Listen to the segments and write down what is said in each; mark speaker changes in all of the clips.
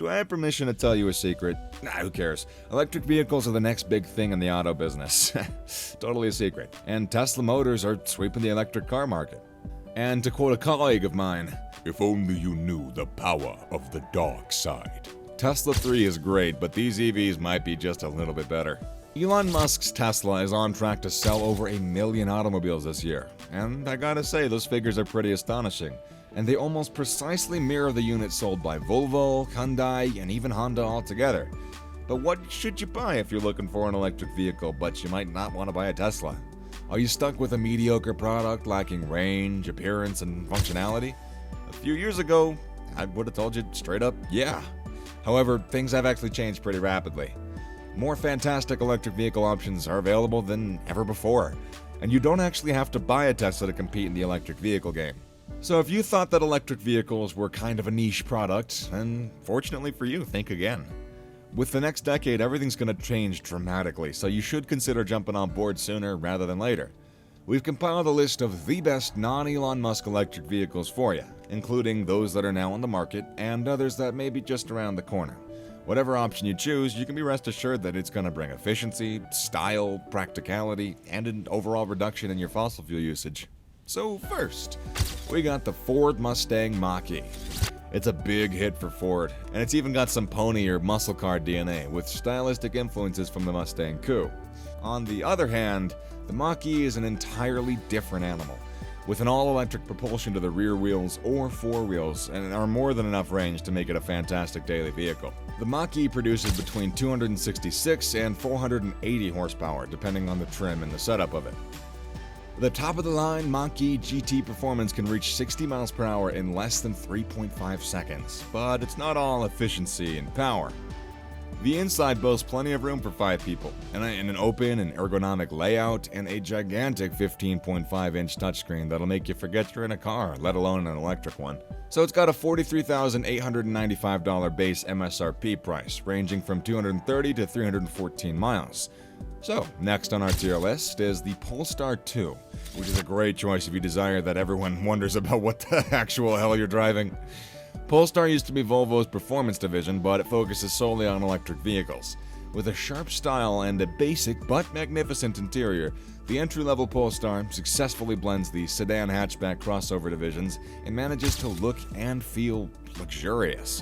Speaker 1: Do I have permission to tell you a secret? Nah, who cares? Electric vehicles are the next big thing in the auto business. Totally a secret. And Tesla Motors are sweeping the electric car market. And to quote a colleague of mine, "If only you knew the power of the dark side." Tesla 3 is great, but these EVs might be just a little bit better. Elon Musk's Tesla is on track to sell over 1 million automobiles this year. And I gotta say, those figures are pretty astonishing. And they almost precisely mirror the units sold by Volvo, Hyundai, and even Honda altogether. But what should you buy if you're looking for an electric vehicle, but you might not want to buy a Tesla? Are you stuck with a mediocre product lacking range, appearance, and functionality? A few years ago, I would have told you straight up, yeah. However, things have actually changed pretty rapidly. More fantastic electric vehicle options are available than ever before, and you don't actually have to buy a Tesla to compete in the electric vehicle game. So if you thought that electric vehicles were kind of a niche product, then fortunately for you, think again. With the next decade, everything's going to change dramatically, so you should consider jumping on board sooner rather than later. We've compiled a list of the best non-Elon Musk electric vehicles for you, including those that are now on the market and others that may be just around the corner. Whatever option you choose, you can be rest assured that it's going to bring efficiency, style, practicality, and an overall reduction in your fossil fuel usage. So first, we got the Ford Mustang Mach-E. It's a big hit for Ford, and it's even got some pony or muscle car DNA with stylistic influences from the Mustang Coupe. On the other hand, the Mach-E is an entirely different animal, with an all-electric propulsion to the rear wheels or forewheels, and are more than enough range to make it a fantastic daily vehicle. The Mach-E produces between 266 and 480 horsepower, depending on the trim and the setup of it. The top-of-the-line Mach-E GT performance can reach 60 miles per hour in less than 3.5 seconds, but it's not all efficiency and power. The inside boasts plenty of room for 5 people, and an open and ergonomic layout, and a gigantic 15.5-inch touchscreen that'll make you forget you're in a car, let alone an electric one. So it's got a $43,895 base MSRP price, ranging from 230 to 314 miles. So, next on our tier list is the Polestar 2, which is a great choice if you desire that everyone wonders about what the actual hell you're driving. Polestar used to be Volvo's performance division, but it focuses solely on electric vehicles. With a sharp style and a basic but magnificent interior, the entry-level Polestar successfully blends the sedan hatchback crossover divisions and manages to look and feel luxurious.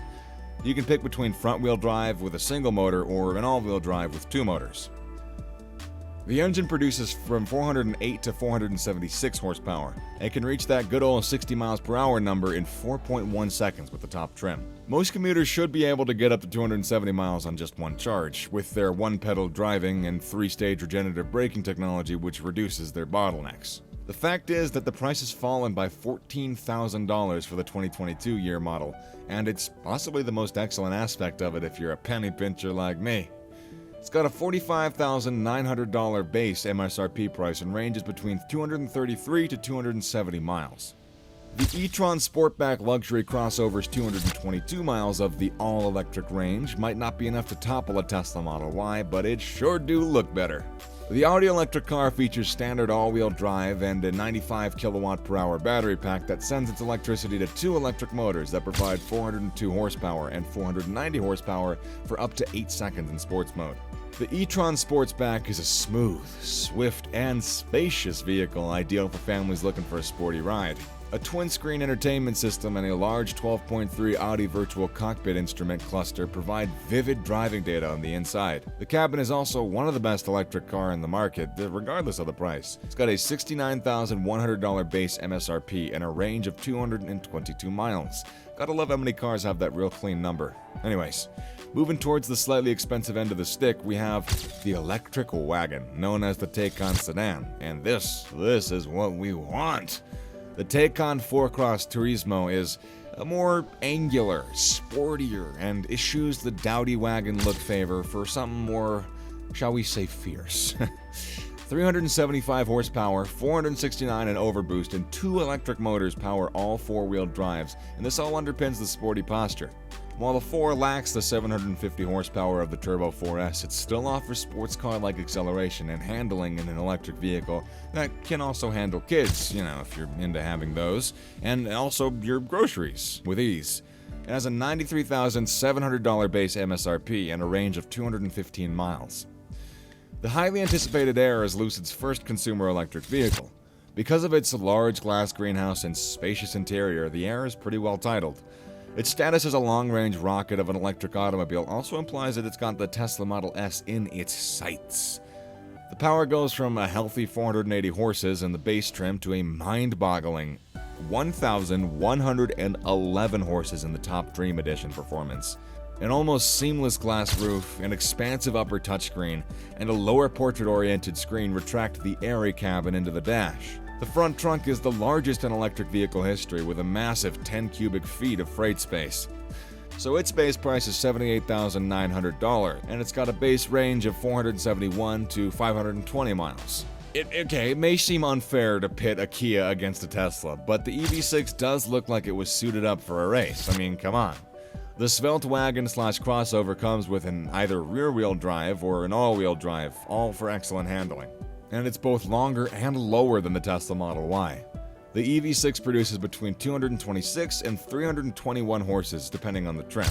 Speaker 1: You can pick between front-wheel drive with a single motor or an all-wheel drive with 2 motors. The engine produces from 408 to 476 horsepower, and can reach that good old 60 miles per hour number in 4.1 seconds with the top trim. Most commuters should be able to get up to 270 miles on just one charge, with their one-pedal driving and 3-stage regenerative braking technology, which reduces their bottlenecks. The fact is that the price has fallen by $14,000 for the 2022 year model, and it's possibly the most excellent aspect of it if you're a penny pincher like me. It's got a $45,900 base MSRP price and ranges between 233 to 270 miles. The e-tron Sportback luxury crossover's 222 miles of the all-electric range might not be enough to topple a Tesla Model Y, but it sure do look better. The Audi electric car features standard all-wheel drive and a 95 kilowatt per hour battery pack that sends its electricity to 2 electric motors that provide 402 horsepower and 490 horsepower for up to 8 seconds in sports mode. The e-tron Sportsback is a smooth, swift, and spacious vehicle ideal for families looking for a sporty ride. A twin-screen entertainment system and a large 12.3 Audi virtual cockpit instrument cluster provide vivid driving data on the inside. The cabin is also one of the best electric car in the market, regardless of the price. It's got a $69,100 base MSRP and a range of 222 miles. Gotta love how many cars have that real clean number. Anyways, moving towards the slightly expensive end of the stick, we have the electric wagon, known as the Taycan sedan, and this is what we want. The Taycan 4Cross Turismo is a more angular, sportier, and eschews the dowdy wagon look favor for something more, shall we say, fierce. 375 horsepower, 469 in overboost, and 2 electric motors power all 4-wheel drives, and this all underpins the sporty posture. While the 4 lacks the 750 horsepower of the Turbo 4S, it still offers sports car-like acceleration and handling in an electric vehicle that can also handle kids, if you're into having those, and also your groceries with ease. It has a $93,700 base MSRP and a range of 215 miles. The highly anticipated Air is Lucid's first consumer electric vehicle. Because of its large glass greenhouse and spacious interior, the Air is pretty well titled. Its status as a long-range rocket of an electric automobile also implies that it's got the Tesla Model S in its sights. The power goes from a healthy 480 horses in the base trim to a mind-boggling 1,111 horses in the top Dream Edition performance. An almost seamless glass roof, an expansive upper touchscreen, and a lower portrait-oriented screen retract the airy cabin into the dash. The front trunk is the largest in electric vehicle history with a massive 10 cubic feet of freight space. So its base price is $78,900, and it's got a base range of 471 to 520 miles. It may seem unfair to pit a Kia against a Tesla, but the EV6 does look like it was suited up for a race. I mean, come on. The svelte wagon/crossover comes with an either rear-wheel drive or an all-wheel drive, all for excellent handling. And it's both longer and lower than the Tesla Model Y. The EV6 produces between 226 and 321 horses, depending on the trim.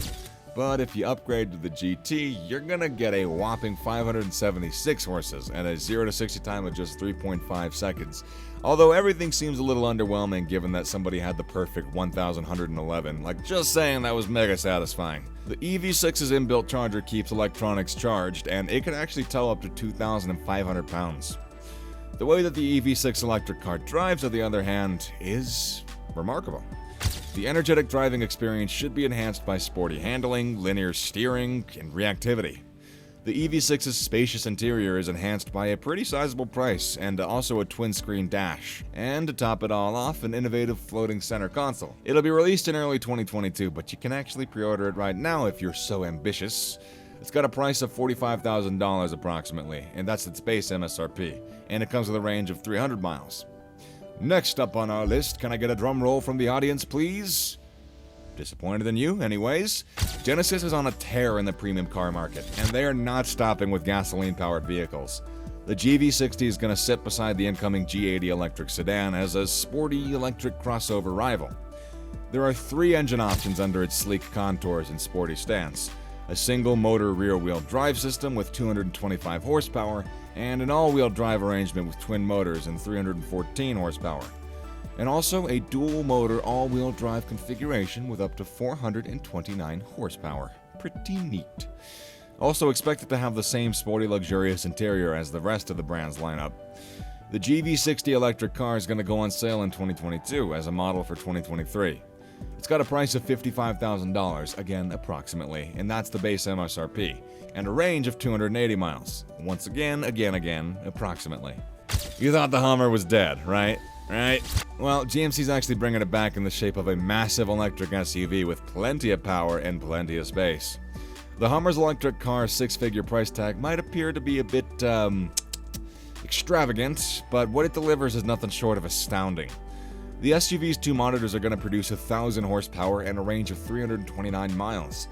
Speaker 1: But if you upgrade to the GT, you're gonna get a whopping 576 horses and a 0 to 60 time of just 3.5 seconds. Although everything seems a little underwhelming given that somebody had the perfect 1,111. Like, just saying, that was mega satisfying. The EV6's inbuilt charger keeps electronics charged, and it can actually tow up to 2,500 pounds. The way that the EV6 electric car drives, on the other hand, is remarkable. The energetic driving experience should be enhanced by sporty handling, linear steering, and reactivity. The EV6's spacious interior is enhanced by a pretty sizable price and also a twin-screen dash. And to top it all off, an innovative floating center console. It'll be released in early 2022, but you can actually pre-order it right now if you're so ambitious. It's got a price of $45,000 approximately, and that's its base MSRP, and it comes with a range of 300 miles. Next up on our list, can I get a drum roll from the audience, please? Disappointed in you, anyways? Genesis is on a tear in the premium car market, and they are not stopping with gasoline-powered vehicles. The GV60 is going to sit beside the incoming G80 electric sedan as a sporty electric crossover rival. There are 3 engine options under its sleek contours and sporty stance. A single-motor rear-wheel drive system with 225 horsepower, and an all-wheel drive arrangement with twin motors and 314 horsepower. And also a dual-motor all-wheel drive configuration with up to 429 horsepower. Pretty neat. Also expected to have the same sporty, luxurious interior as the rest of the brand's lineup. The GV60 electric car is going to go on sale in 2022 as a model for 2023. It's got a price of $55,000, again approximately, and that's the base MSRP, and a range of 280 miles. Once again, approximately. You thought the Hummer was dead, right? Well, GMC's actually bringing it back in the shape of a massive electric SUV with plenty of power and plenty of space. The Hummer's electric car's 6-figure price tag might appear to be a bit, extravagant, but what it delivers is nothing short of astounding. The SUV's 2 monitors are going to produce 1,000 horsepower and a range of 329 miles.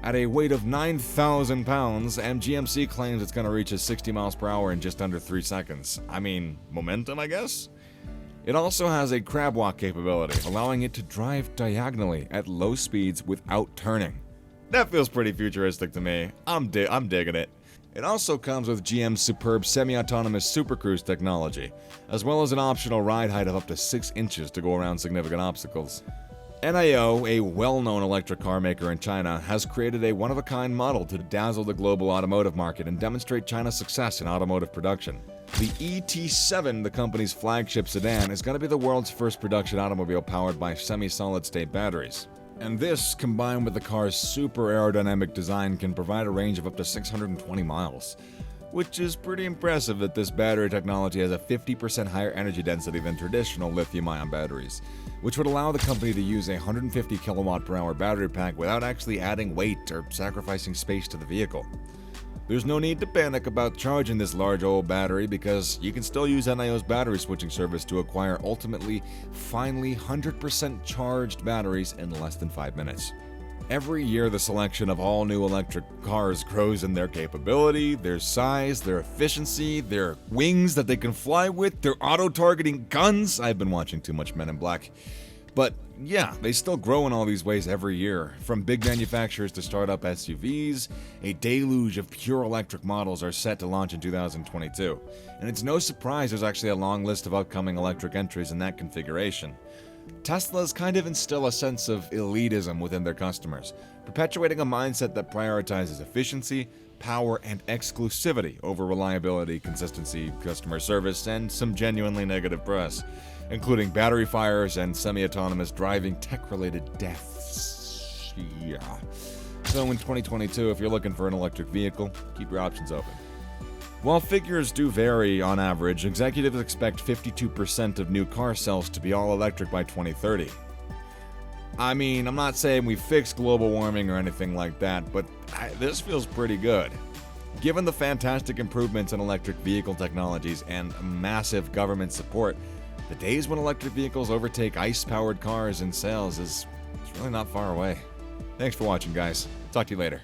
Speaker 1: At a weight of 9,000 pounds, GMC claims it's going to reach 60 miles per hour in just under 3 seconds. I mean, momentum, I guess? It also has a crab walk capability, allowing it to drive diagonally at low speeds without turning. That feels pretty futuristic to me. I'm digging it. It also comes with GM's superb semi-autonomous Super Cruise technology, as well as an optional ride height of up to 6 inches to go around significant obstacles. NIO, a well-known electric car maker in China, has created a one-of-a-kind model to dazzle the global automotive market and demonstrate China's success in automotive production. The ET7, the company's flagship sedan, is going to be the world's first production automobile powered by semi-solid-state batteries. And this, combined with the car's super aerodynamic design, can provide a range of up to 620 miles. Which is pretty impressive that this battery technology has a 50% higher energy density than traditional lithium-ion batteries, which would allow the company to use a 150 kilowatt-per-hour battery pack without actually adding weight or sacrificing space to the vehicle. There's no need to panic about charging this large old battery because you can still use NIO's battery switching service to acquire ultimately, finally 100% charged batteries in less than 5 minutes. Every year, the selection of all new electric cars grows in their capability, their size, their efficiency, their wings that they can fly with, their auto-targeting guns. I've been watching too much Men in Black. But yeah, they still grow in all these ways every year. From big manufacturers to startup SUVs, a deluge of pure electric models are set to launch in 2022. And it's no surprise there's actually a long list of upcoming electric entries in that configuration. Teslas kind of instill a sense of elitism within their customers, perpetuating a mindset that prioritizes efficiency, power, and exclusivity over reliability, consistency, customer service, and some genuinely negative press, including battery fires and semi-autonomous driving tech-related deaths. Yeah. So in 2022, if you're looking for an electric vehicle, keep your options open. While figures do vary on average, executives expect 52% of new car sales to be all electric by 2030. I mean, I'm not saying we fixed global warming or anything like that, but this feels pretty good. Given the fantastic improvements in electric vehicle technologies and massive government support, the days when electric vehicles overtake ICE-powered cars in sales is really not far away. Thanks for watching, guys. Talk to you later.